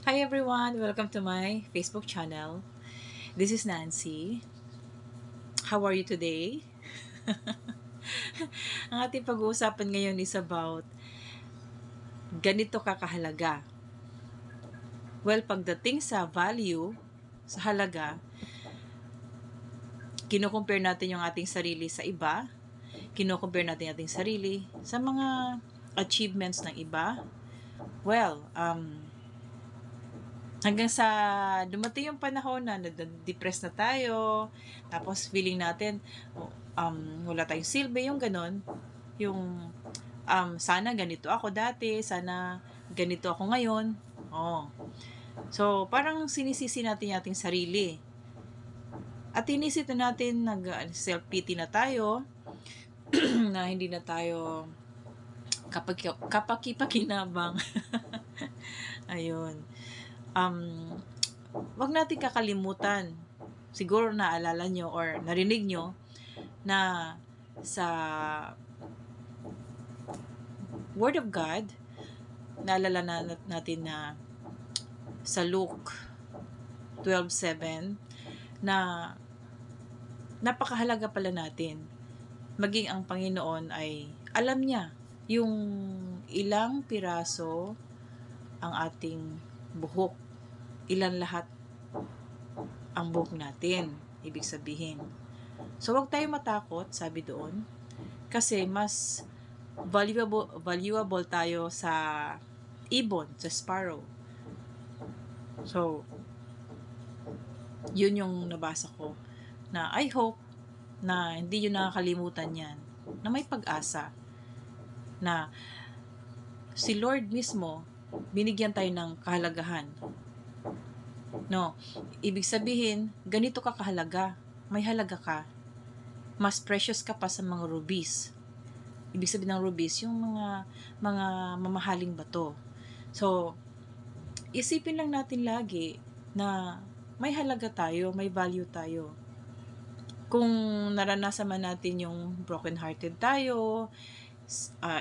Hi everyone! Welcome to my Facebook channel. This is Nancy. How are you today? Ang ating pag-uusapan ngayon is about ganito ka kahalaga. Well, pagdating sa value, sa halaga, kino-compare natin yung ating sarili sa iba, kino-compare natin yung ating sarili sa mga achievements ng iba. Well, hanggang sa dumating yung panahon na na-depress na tayo, tapos feeling natin, wala tayong silbi, yung ganon. Yung, sana ganito ako dati, sana ganito ako ngayon. Oh. So, parang sinisisi natin yung ating sarili. At inisip na natin, nag-self-pity na tayo, na hindi na tayo kapakipakinabang. Ayun. Wag natin kakalimutan. Siguro naalala nyo or narinig nyo na sa Word of God, naalala natin na sa Luke 12:7 na napakahalaga pala natin. Maging ang Panginoon ay alam niya yung ilang piraso ang ating buhok. Ilan lahat ang buhok natin, ibig sabihin. So, wag tayo matakot, sabi doon, kasi mas valuable tayo sa ibon, sa sparrow. So, yun yung nabasa ko, na I hope na hindi yun nakakalimutan yan, na may pag-asa, na si Lord mismo, binigyan tayo ng kahalagahan. No, ibig sabihin, ganito ka kahalaga, may halaga ka, mas precious ka pa sa mga rubies. Ibig sabihin ng rubies, yung mga mamahaling bato. So, isipin lang natin lagi na may halaga tayo, may value tayo. Kung naranasan man natin yung broken-hearted tayo,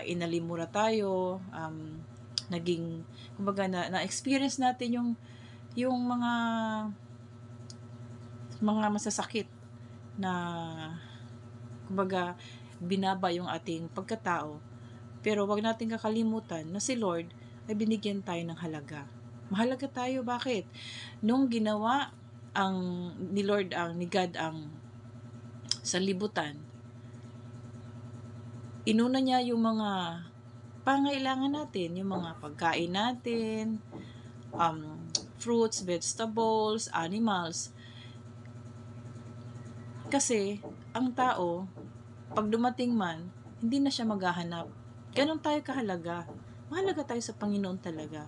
inalimura tayo, naging, kumbaga na-experience natin yung mga masasakit na, kumbaga, binaba yung ating pagkatao. Pero wag natin kakalimutan na si Lord ay binigyan tayo ng halaga. Mahalaga tayo, bakit? Nung ginawa ni God ang sanlibutan, inuna niya yung mga pangailangan natin, yung mga pagkain natin, fruits, vegetables, animals. Kasi, ang tao, pag dumating man, hindi na siya maghahanap. Ganon tayo kahalaga. Mahalaga tayo sa Panginoon talaga.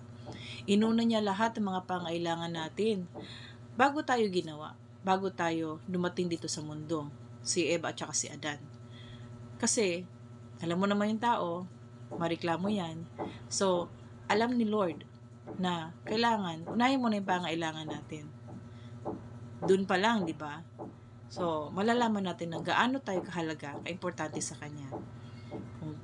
Inuna niya lahat ng mga pangailangan natin bago tayo ginawa, bago tayo dumating dito sa mundo, si Eva at saka si Adan. Kasi, alam mo naman yung tao, mareklamo yan. So, alam ni Lord na kailangan, unahin mo na yung pangailangan natin. Doon pa lang, di ba? So, malalaman natin na gaano tayo kahalaga, kaimportante sa Kanya. Kung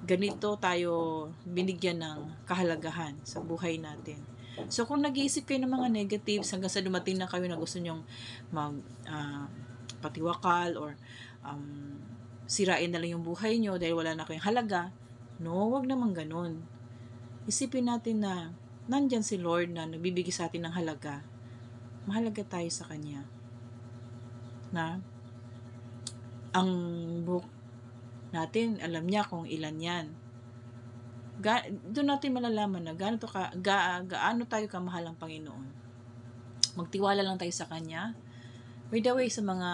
ganito tayo binigyan ng kahalagahan sa buhay natin. So, kung nag-iisip kayo ng mga negatives hanggang sa dumating na kayo na gusto nyong patiwakal or sirain na lang yung buhay nyo dahil wala na kayong halaga, no, wag naman ganun. Isipin natin na nandyan si Lord na nagbibigay sa atin ng halaga. Mahalaga tayo sa Kanya. Na ang book natin, alam niya kung ilan yan. Doon natin malalaman na gaano tayo kamahal ang Panginoon. Magtiwala lang tayo sa Kanya. By the way, sa mga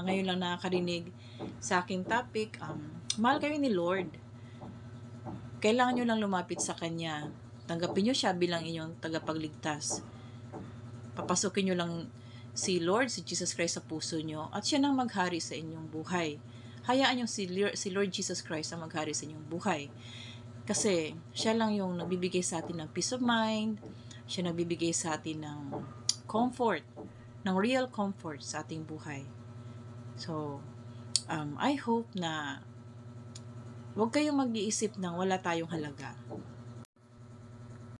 ngayon lang nakakarinig sa aking topic, mahal kayo ni Lord. Kailangan nyo lang lumapit sa Kanya. Tanggapin nyo siya bilang inyong tagapagligtas. Papasukin nyo lang si Lord, si Jesus Christ sa puso nyo, at siya nang maghari sa inyong buhay. Hayaan nyo si Lord Jesus Christ ang maghari sa inyong buhay. Kasi siya lang yung nagbibigay sa atin ng peace of mind, siya nagbibigay sa atin ng comfort, ng real comfort sa ating buhay. So, I hope na huwag kayong mag-iisip ng wala tayong halaga.